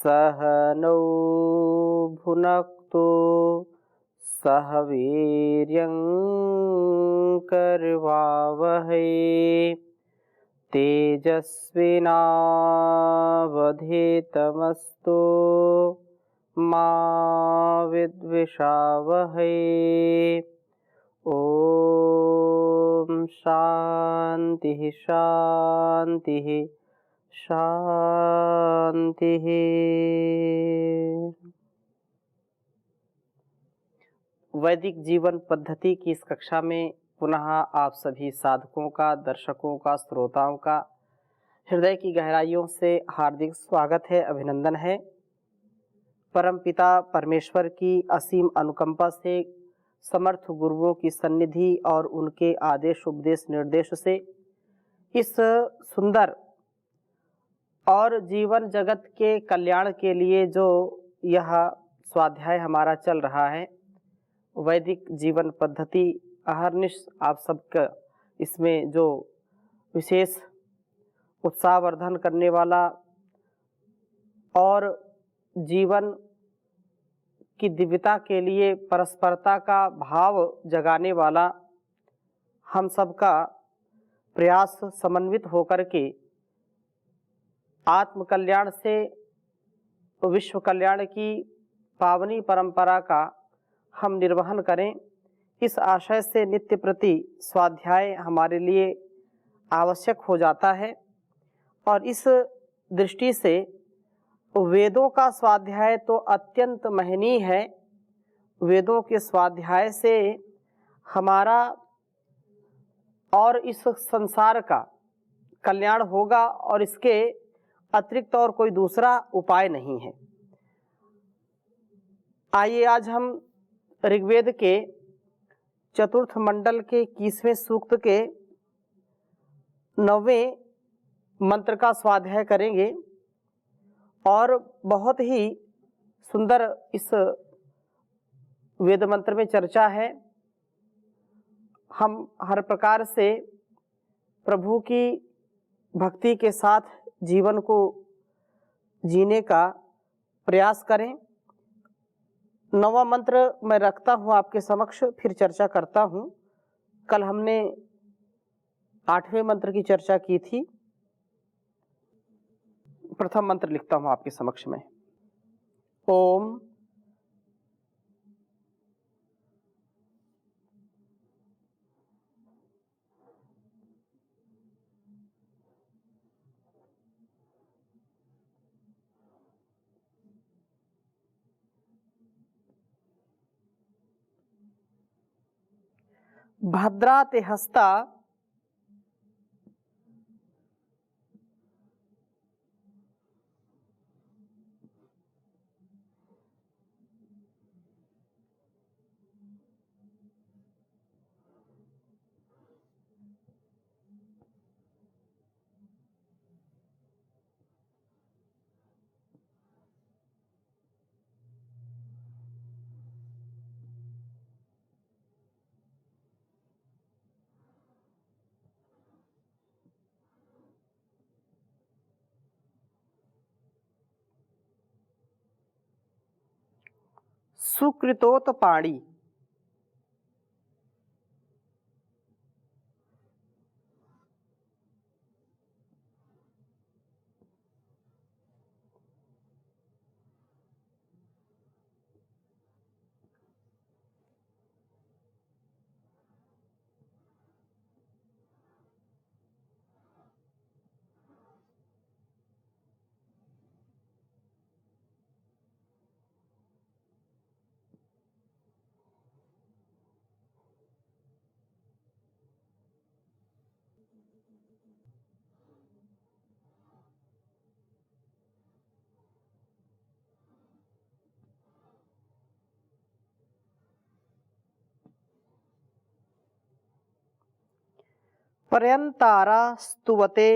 सह नौ भुनक्तु सह वीर्यं करवावहै तेजस्विनावधीतमस्तु मा विद्विषावहै। ओम शांति शांति शांति। वैदिक जीवन पद्धति की इस कक्षा में पुनः आप सभी साधकों का, दर्शकों का, श्रोताओं का हृदय की गहराइयों से हार्दिक स्वागत है, अभिनंदन है। परमपिता परमेश्वर की असीम अनुकंपा से, समर्थ गुरुओं की सन्निधि और उनके आदेश उपदेश निर्देश से इस सुंदर और जीवन जगत के कल्याण के लिए जो यह स्वाध्याय हमारा चल रहा है, वैदिक जीवन पद्धति, अहर्निश आप सबका इसमें जो विशेष उत्साहवर्धन करने वाला और जीवन की दिव्यता के लिए परस्परता का भाव जगाने वाला हम सबका प्रयास समन्वित होकर के आत्म कल्याण से विश्व कल्याण की पावनी परंपरा का हम निर्वहन करें, इस आशय से नित्य प्रति स्वाध्याय हमारे लिए आवश्यक हो जाता है। और इस दृष्टि से वेदों का स्वाध्याय तो अत्यंत महनीय है। वेदों के स्वाध्याय से हमारा और इस संसार का कल्याण होगा और इसके अतिरिक्त और कोई दूसरा उपाय नहीं है। आइए आज हम ऋग्वेद के चतुर्थ मंडल के 21वें सूक्त के 9वें मंत्र का स्वाध्याय करेंगे और बहुत ही सुंदर इस वेद मंत्र में चर्चा है। हम हर प्रकार से प्रभु की भक्ति के साथ जीवन को जीने का प्रयास करें। 9वां मंत्र मैं रखता हूँ आपके समक्ष, फिर चर्चा करता हूँ। कल हमने 8वें मंत्र की चर्चा की थी। प्रथम मंत्र लिखता हूँ आपके समक्ष में। ओम भद्रा ते हस्ता सुकृतोत पाणी। पर्यंतारा स्तुवते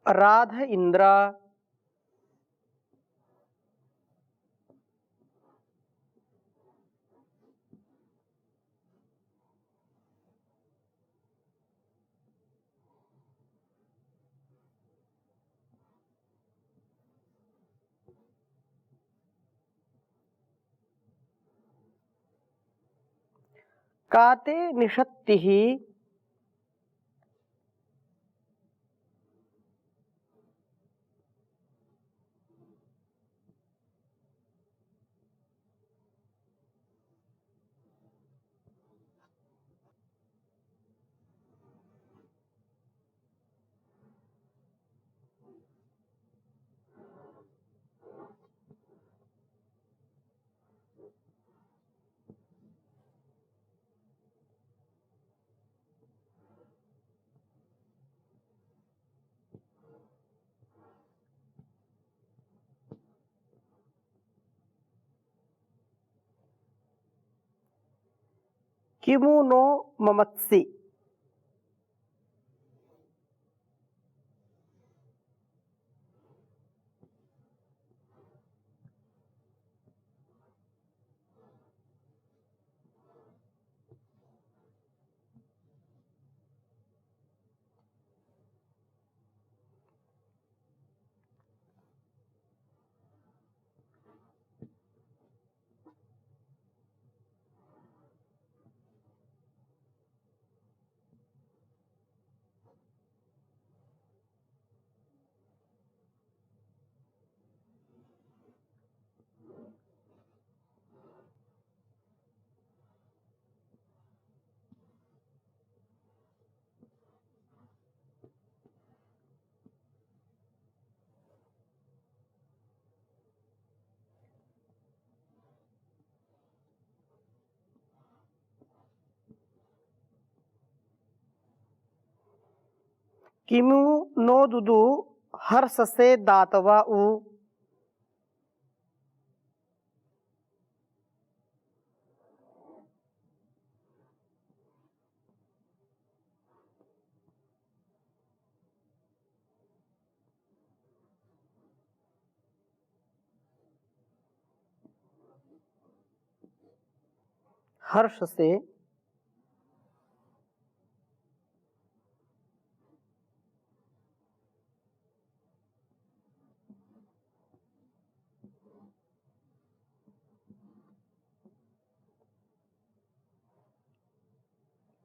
राध इंद्र काते निषत्तिः किमु नो ममत्सि। किमु नो दुदु हर्ष से दातवा उ। हर्ष से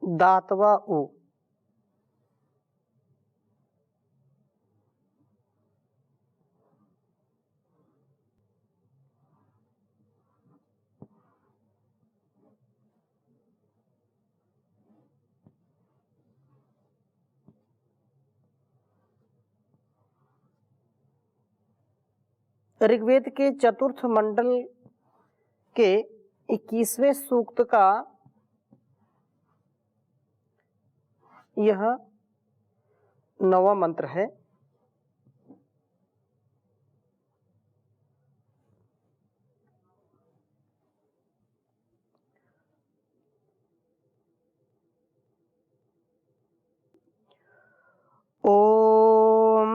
दातवा उ। ऋग्वेद के चतुर्थ मंडल के 21वें सूक्त का यह 9वां मंत्र है। ओम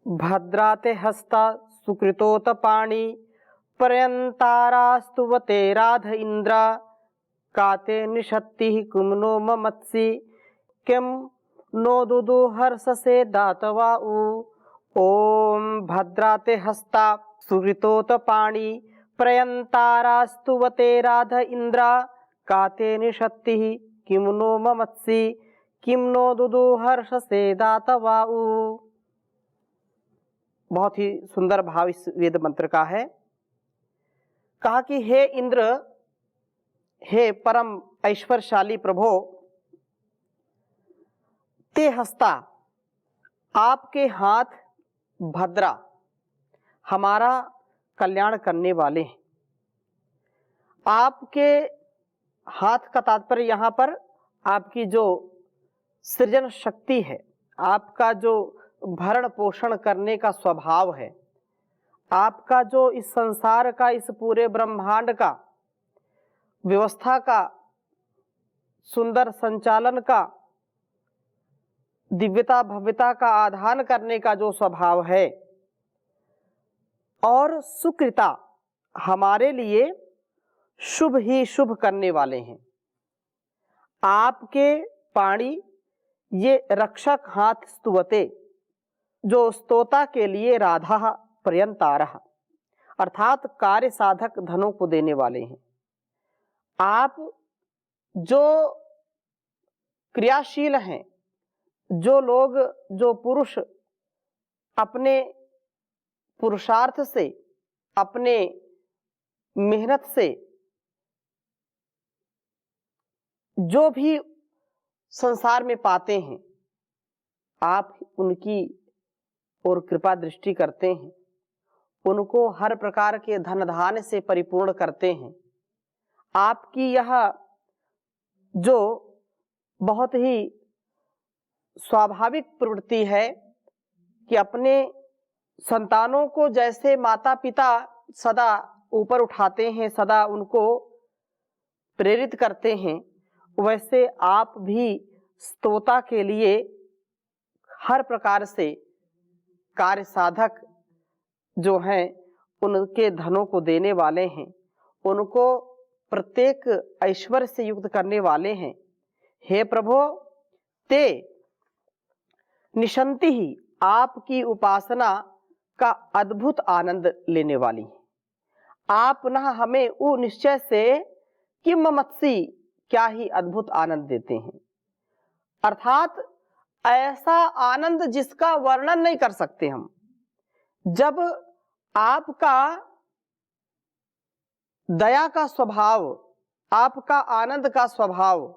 भद्राते हस्ता सुकृतोत पाणी पर्यंतारास्तुवते राध इंद्र काते निषत्ति कुमनो ममत्सि किम नो दुदु हर्ष से दातवा उ। ओम भद्राते हस्ता सुकृतोत पाणी पर्यंतारास्तुवते राध इंद्र काते निषत्ति किमनो ममत्सि किम नो दुदु हर्ष से दातवा उ। बहुत ही सुंदर भाव इस वेद मंत्र का है। कहा कि हे इंद्र, हे परम ऐश्वर्यशाली प्रभो, ते हस्ता, आपके हाथ भद्रा, हमारा कल्याण करने वाले हैं। आपके हाथ का तात्पर्य यहाँ पर आपकी जो सृजन शक्ति है, आपका जो भरण पोषण करने का स्वभाव है, आपका जो इस संसार का, इस पूरे ब्रह्मांड का व्यवस्था का, सुंदर संचालन का दिव्यता भव्यता का आधान करने का जो स्वभाव है, और सुकृता हमारे लिए शुभ ही शुभ करने वाले हैं। आपके पाणी ये रक्षक हाथ स्तुवते, जो स्तोता के लिए राधा पर्यंतारः, अर्थात कार्य साधक धनों को देने वाले हैं। आप जो क्रियाशील हैं, जो लोग, जो पुरुष अपने पुरुषार्थ से, अपने मेहनत से जो भी संसार में पाते हैं, आप उनकी ओर कृपा दृष्टि करते हैं, उनको हर प्रकार के धन धान्य से परिपूर्ण करते हैं। आपकी यह जो बहुत ही स्वाभाविक प्रवृत्ति है कि अपने संतानों को जैसे माता पिता सदा ऊपर उठाते हैं, सदा उनको प्रेरित करते हैं, वैसे आप भी स्तोता के लिए हर प्रकार से कार्य साधक जो हैं उनके धनों को देने वाले हैं, उनको प्रत्येक ऐश्वर्य से युक्त करने वाले हैं। हे प्रभु, ते निशंति ही आपकी उपासना का अद्भुत आनंद लेने वाली। आप न हमें वो निश्चय से किम मत्सी, क्या ही अद्भुत आनंद देते हैं, अर्थात ऐसा आनंद जिसका वर्णन नहीं कर सकते हम। जब आपका दया का स्वभाव, आपका आनंद का स्वभाव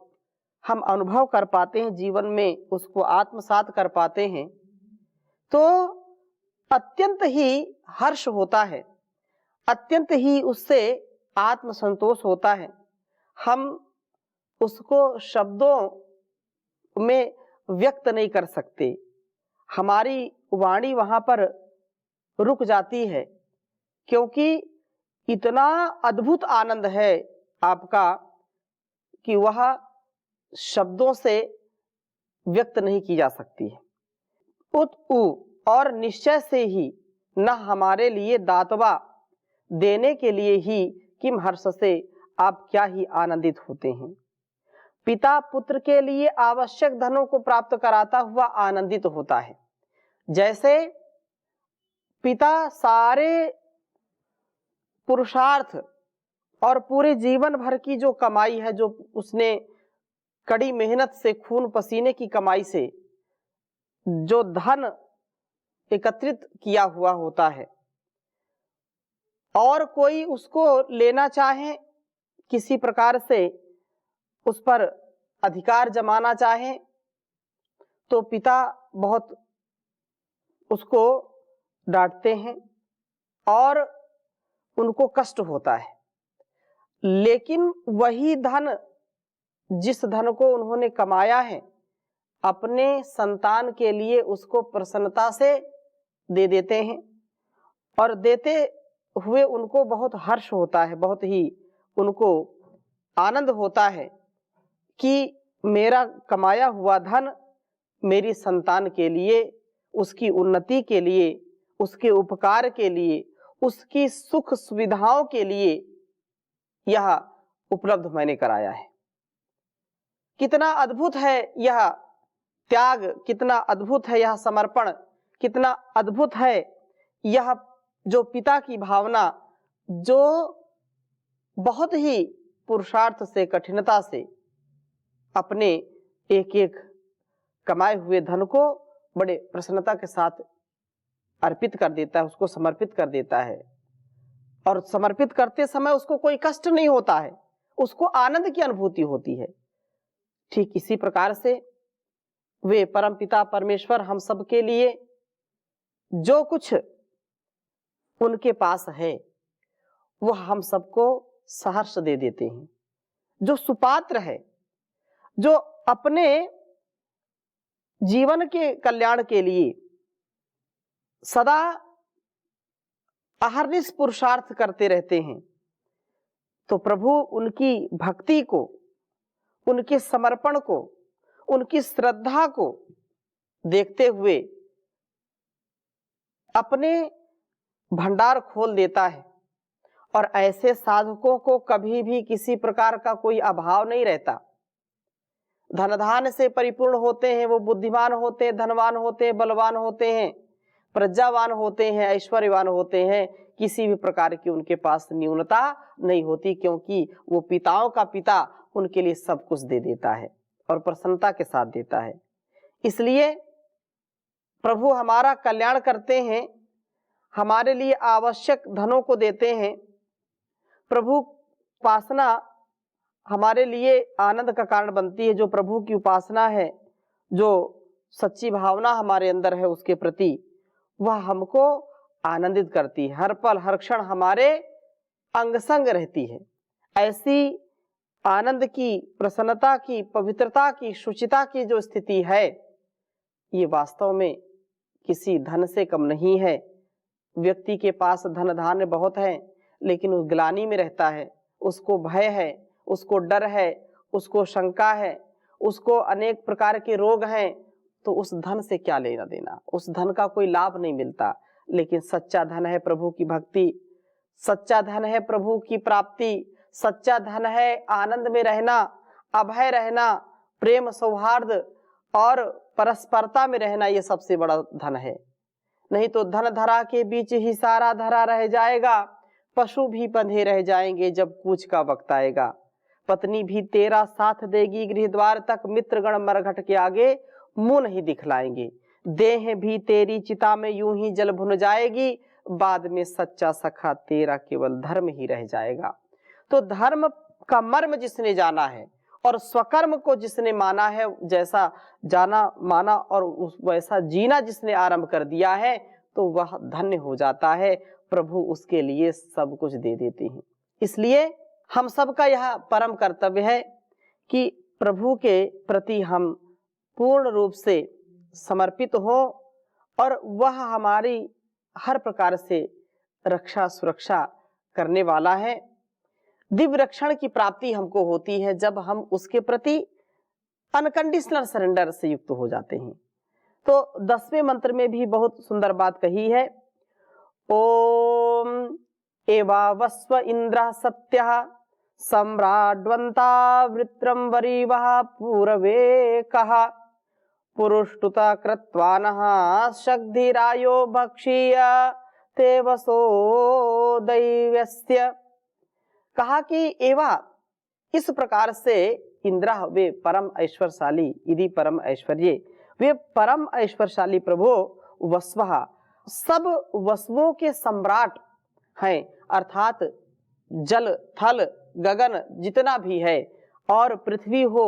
हम अनुभव कर पाते हैं, जीवन में उसको आत्मसात कर पाते हैं, तो अत्यंत ही हर्ष होता है, अत्यंत ही उससे आत्मसंतोष होता है। हम उसको शब्दों में व्यक्त नहीं कर सकते, हमारी वाणी वहां पर रुक जाती है, क्योंकि इतना अद्भुत आनंद है आपका कि वह शब्दों से व्यक्त नहीं की जा सकती है। उत उ और निश्चय से ही न हमारे लिए दातवा देने के लिए ही किम हर्ष से आप क्या ही आनंदित होते हैं। पिता पुत्र के लिए आवश्यक धनों को प्राप्त कराता हुआ आनंदित होता है। जैसे पिता सारे पुरुषार्थ और पूरे जीवन भर की जो कमाई है, जो उसने कड़ी मेहनत से खून पसीने की कमाई से जो धन एकत्रित किया हुआ होता है, और कोई उसको लेना चाहे, किसी प्रकार से उस पर अधिकार जमाना चाहे, तो पिता बहुत उसको डांटते हैं और उनको कष्ट होता है। लेकिन वही धन, जिस धन को उन्होंने कमाया है, अपने संतान के लिए उसको प्रसन्नता से दे देते हैं, और देते हुए उनको बहुत हर्ष होता है, बहुत ही उनको आनंद होता है कि मेरा कमाया हुआ धन मेरी संतान के लिए, उसकी उन्नति के लिए, उसके उपकार के लिए, उसकी सुख सुविधाओं के लिए यह उपलब्ध मैंने कराया है। कितना अद्भुत है यह त्याग, कितना अद्भुत है यह समर्पण, कितना अद्भुत है यह जो पिता की भावना, जो बहुत ही पुरुषार्थ से, कठिनता से अपने एक एक कमाए हुए धन को बड़े प्रसन्नता के साथ अर्पित कर देता है, उसको समर्पित कर देता है। और समर्पित करते समय उसको कोई कष्ट नहीं होता है, उसको आनंद की अनुभूति होती है। ठीक इसी प्रकार से वे परम पिता परमेश्वर हम सब के लिए जो कुछ उनके पास है वह हम सबको सहर्ष दे देते हैं। जो सुपात्र है, जो अपने जीवन के कल्याण के लिए सदा अहर्निश पुरुषार्थ करते रहते हैं, तो प्रभु उनकी भक्ति को, उनके समर्पण को, उनकी श्रद्धा को देखते हुए अपने भंडार खोल देता है। और ऐसे साधकों को कभी भी किसी प्रकार का कोई अभाव नहीं रहता। धन धान्य से परिपूर्ण होते हैं, वो बुद्धिमान होते हैं, धनवान होते हैं, बलवान होते हैं, प्रज्ञावान होते हैं, ऐश्वर्यवान होते हैं। किसी भी प्रकार की उनके पास न्यूनता नहीं होती, क्योंकि वो पिताओं का पिता उनके लिए सब कुछ दे देता है और प्रसन्नता के साथ देता है। इसलिए प्रभु हमारा कल्याण करते हैं, हमारे लिए आवश्यक धनों को देते हैं। प्रभु उपासना हमारे लिए आनंद का कारण बनती है। जो प्रभु की उपासना है, जो सच्ची भावना हमारे अंदर है उसके प्रति, वह हमको आनंदित करती है, हर पल हर क्षण हमारे अंग संग रहती है। ऐसी आनंद की, प्रसन्नता की, पवित्रता की, शुचिता की जो स्थिति है, ये वास्तव में किसी धन से कम नहीं है। व्यक्ति के पास धन धान्य बहुत है, लेकिन उस ग्लानि में रहता है, उसको भय है, उसको डर है, उसको शंका है, उसको अनेक प्रकार के रोग हैं, तो उस धन से क्या लेना देना, उस धन का कोई लाभ नहीं मिलता। लेकिन सच्चा धन है प्रभु की भक्ति, सच्चा धन है प्रभु की प्राप्ति, सच्चा धन है आनंद में रहना, अभय रहना, प्रेम सौहार्द और परस्परता में रहना। ये सबसे बड़ा धन है। नहीं तो धन धरा के बीच ही सारा धरा रह जाएगा, पशु भी बंधे रह जाएंगे जब कूच का वक्त आएगा। पत्नी भी तेरा साथ देगी गृह द्वार तक, मित्रगण मरघट के आगे मुंह नहीं दिखलाएंगे। देह भी तेरी चिता में यूं ही जल भुन जाएगी, बाद में सच्चा सखा तेरा केवल धर्म ही रह जाएगा। तो धर्म का मर्म जिसने जाना है और स्वकर्म को जिसने माना है, जैसा जाना माना और वैसा जीना जिसने आरंभ कर दिया है, तो वह धन्य हो जाता है। प्रभु उसके लिए सब कुछ दे देते हैं। इसलिए हम सबका यह परम कर्तव्य है कि प्रभु के प्रति हम पूर्ण रूप से समर्पित हो और वह हमारी हर प्रकार से रक्षा सुरक्षा करने वाला है। दिव्य रक्षण की प्राप्ति हमको होती है जब हम उसके प्रति अनकंडीशनल सरेंडर से युक्त हो जाते हैं। तो 10वें मंत्र में भी बहुत सुंदर बात कही है। ओम एवावस्व इंद्र सत्यः सम्राड्वंता वृत्रम वरीवः पूरवे कहा पुरुष्टुता कृत्वानः शक्धिरायो भक्षीय ते वसो दैव्यस्य। कहा कि एवा इस प्रकार से इंद्र वे परम ऐश्वर्यशाली, यदि परम ऐश्वर्य, वे परम ऐश्वर्यशाली प्रभु वस्वः सब वसुओं के सम्राट हैं, अर्थात जल थल गगन जितना भी है, और पृथ्वी हो,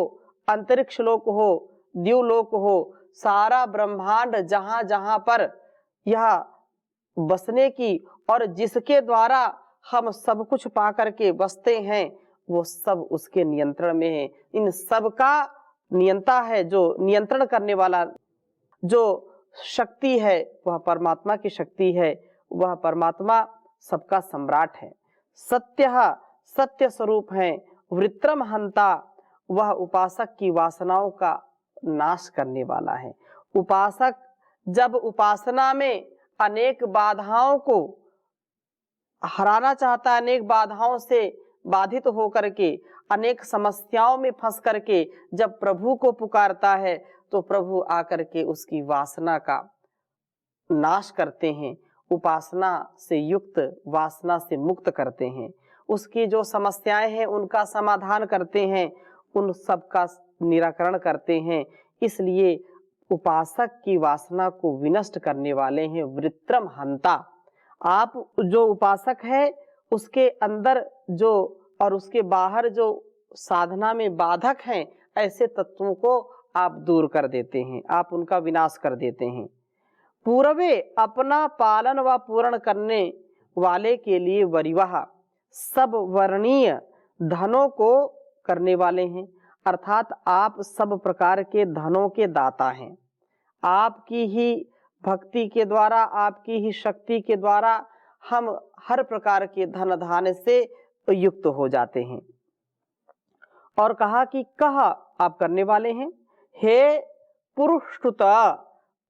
अंतरिक्ष लोक हो, द्युलोक हो, सारा ब्रह्मांड जहां जहां पर यह बसने की और जिसके द्वारा हम सब कुछ पा करके बसते हैं, वो सब उसके नियंत्रण में है। इन सब का नियंता है, जो नियंत्रण करने वाला जो शक्ति है वह परमात्मा की शक्ति है। वह परमात्मा सबका सम्राट है। सत्यः सत्य स्वरूप है। वृत्रम हंता वह उपासक की वासनाओं का नाश करने वाला है। उपासक जब उपासना में अनेक बाधाओं को हराना चाहता है, अनेक बाधाओं से बाधित होकर के, अनेक समस्याओं में फंस करके जब प्रभु को पुकारता है, तो प्रभु आकर के उसकी वासना का नाश करते हैं, उपासना से युक्त, वासना से मुक्त करते हैं, उसकी जो समस्याएं हैं उनका समाधान करते हैं, उन सब का निराकरण करते हैं। इसलिए उपासक की वासना को विनष्ट करने वाले हैं वृत्रम हंता। आप जो उपासक है उसके अंदर जो और उसके बाहर जो साधना में बाधक हैं, ऐसे तत्वों को आप दूर कर देते हैं, आप उनका विनाश कर देते हैं। पूर्वे अपना पालन व पूर्ण करने वाले के लिए वरिवाह सब वर्णीय धनों को करने वाले हैं, अर्थात आप सब प्रकार के धनों के दाता हैं। आपकी ही भक्ति के द्वारा, आपकी ही शक्ति के द्वारा हम हर प्रकार के धन धान्य से युक्त हो जाते हैं। और कहा कि कहा आप करने वाले हैं, हे पुरुषुता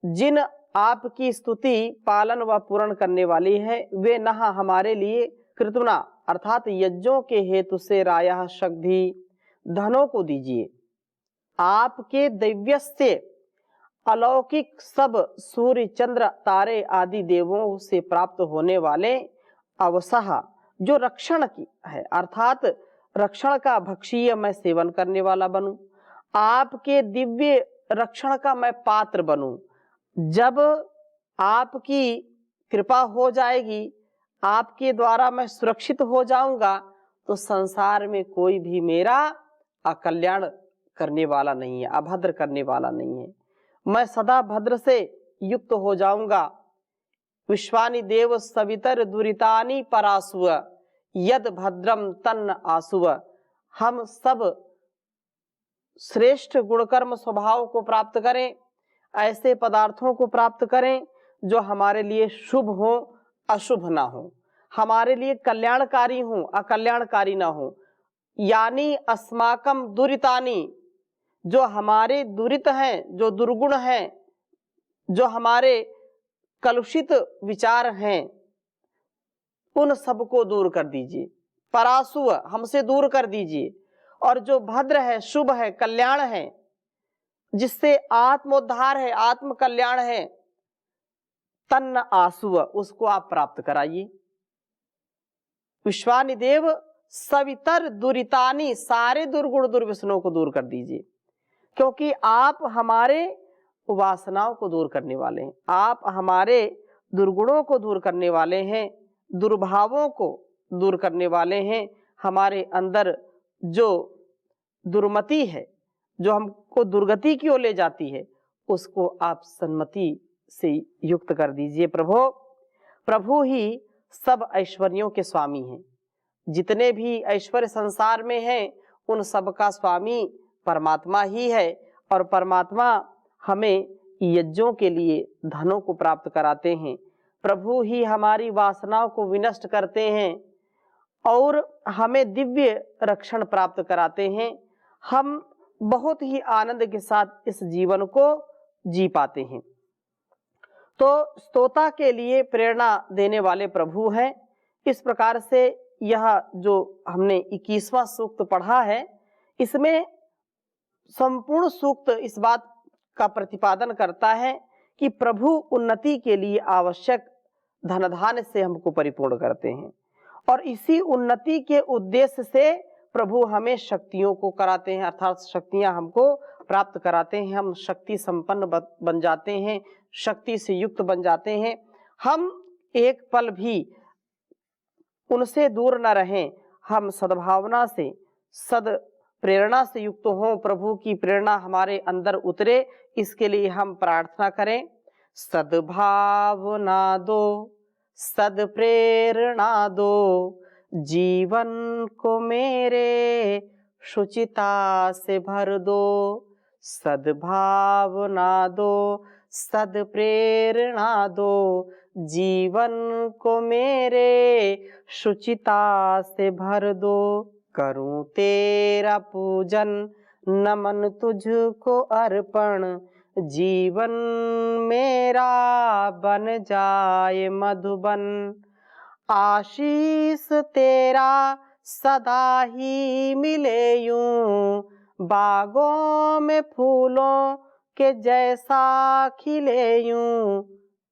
जिन आपकी स्तुति पालन व पूर्ण करने वाली है, वे न हमारे लिए कृतुना अर्थात यज्ञों के हेतु से रायः शक्ति धनों को दीजिए। आपके दिव्यस्य अलौकिक सब सूर्य चंद्र तारे आदि देवों से प्राप्त होने वाले अवसह जो रक्षण की है, अर्थात रक्षण का भक्षीय मैं सेवन करने वाला बनूं, आपके दिव्य रक्षण का मैं पात्र बनूं। जब आपकी कृपा हो जाएगी, आपके द्वारा मैं सुरक्षित हो जाऊंगा, तो संसार में कोई भी मेरा अकल्याण करने वाला नहीं है, अभद्र करने वाला नहीं है। मैं सदा भद्र से युक्त हो जाऊंगा। विश्वानि देव सवितर दुरितानि परासुव यद भद्रम तन्न आसुव। हम सब श्रेष्ठ गुणकर्म स्वभाव को प्राप्त करें, ऐसे पदार्थों को प्राप्त करें जो हमारे लिए शुभ हो अशुभ ना हो, हमारे लिए कल्याणकारी हो अकल्याणकारी ना हो। यानी अस्माकम दुरितानि, जो हमारे दुरित हैं, जो दुर्गुण हैं, जो हमारे कलुषित विचार हैं, उन सबको दूर कर दीजिए। परासुव, हमसे दूर कर दीजिए। और जो भद्र है, शुभ है, कल्याण है, जिससे आत्मोद्धार है, आत्म कल्याण है, तन्न आसुव, उसको आप प्राप्त कराइए। विश्वानि देव सवितर दुरितानि, सारे दुर्गुण दुर्व्यसनों को दूर कर दीजिए, क्योंकि आप हमारे वासनाओं को दूर करने वाले हैं, आप हमारे दुर्गुणों को दूर करने वाले हैं, दुर्भावों को दूर करने वाले हैं। हमारे अंदर जो दुर्मति है, जो हमको दुर्गति की ओर ले जाती है, उसको आप सन्मति से युक्त कर दीजिए। प्रभु ही सब ऐश्वर्यों के स्वामी हैं। जितने भी ऐश्वर्य संसार में हैं, उन सब का स्वामी परमात्मा ही है। और परमात्मा हमें यज्ञों के लिए धनों को प्राप्त कराते हैं। प्रभु ही हमारी वासनाओं को विनष्ट करते हैं और हमें दिव्य रक्षण प्राप्त कराते हैं। हम बहुत ही आनंद के साथ इस जीवन को जी पाते हैं। तो स्तोता के लिए प्रेरणा देने वाले प्रभु हैं। इस प्रकार से यह जो हमने 21वां सूक्त पढ़ा है, इसमें संपूर्ण सूक्त इस बात का प्रतिपादन करता है कि प्रभु उन्नति के लिए आवश्यक धन धान्य से हमको परिपूर्ण करते हैं, और इसी उन्नति के उद्देश्य से प्रभु हमें शक्तियों को कराते हैं, अर्थात शक्तियां हमको प्राप्त कराते हैं। हम शक्ति संपन्न बन जाते हैं, शक्ति से युक्त बन जाते हैं। हम एक पल भी उनसे दूर न रहें, हम सद्भावना से सद प्रेरणा से युक्त हों, प्रभु की प्रेरणा हमारे अंदर उतरे, इसके लिए हम प्रार्थना करें। सद्भावना दो, सद प्रेरणा दो, जीवन को मेरे शुचिता से भर दो। सद्भावना दो, सद प्रेरणा दो, जीवन को मेरे शुचिता से भर दो। करूं तेरा पूजन, नमन तुझको अर्पण, जीवन मेरा बन जाए मधुबन। आशीष तेरा सदा ही मिले यूं, बागों में फूलों के जैसा खिले यूं।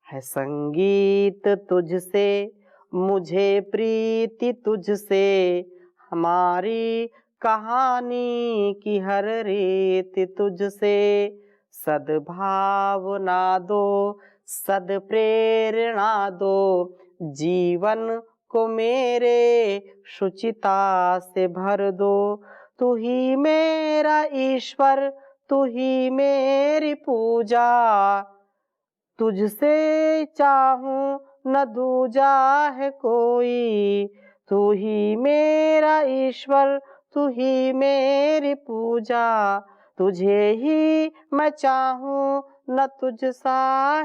है संगीत तुझसे, मुझे प्रीति तुझसे, हमारी कहानी की हर रीत तुझसे। सद्भावना दो, सद प्रेरणा दो, जीवन को मेरे शुचिता से भर दो। तू ही मेरा ईश्वर, तू ही मेरी पूजा, तुझसे चाहूं न दूजा है कोई। तू ही मेरा ईश्वर, तू ही मेरी पूजा, तुझे ही मैं चाहूं न तुझसा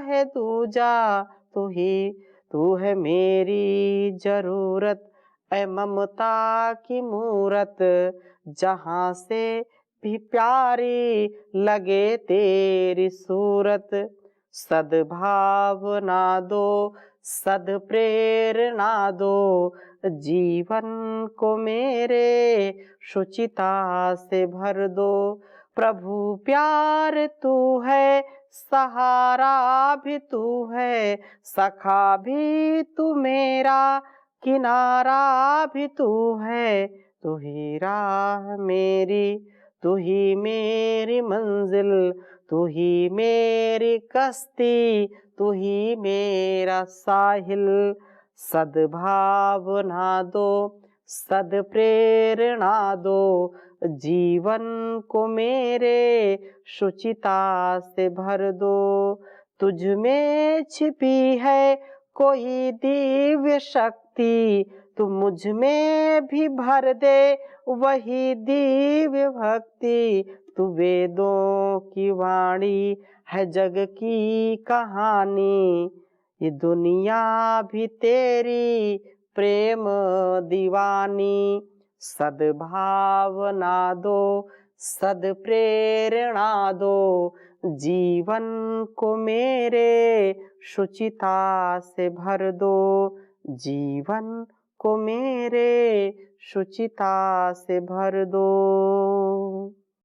है दूजा। तू है मेरी जरूरत, ऐ ममता की मूरत, जहां से भी प्यारी लगे तेरी सूरत। सद्भावना दो, सद्प्रेरणा दो, जीवन को मेरे शुचिता से भर दो। प्रभु प्यार तू है, सहारा भी तू है, सखा भी तू मेरा, किनारा भी तू है। तू ही राह मेरी, तू ही मेरी मंजिल, तू ही मेरी कश्ती, तू ही मेरा साहिल। सद्भावना दो, सद्प्रेरणा दो, जीवन को मेरे शुचिता से भर दो। तुझ में छिपी है कोई दिव्य शक्ति, तू मुझ में भी भर दे वही दिव्य भक्ति। तू वेदों की वाणी है, जग की कहानी, ये दुनिया भी तेरी प्रेम दीवानी। सद्भावना दो, सद्प्रेरणा दो, जीवन को मेरे शुचिता से भर दो। जीवन को मेरे शुचिता से भर दो।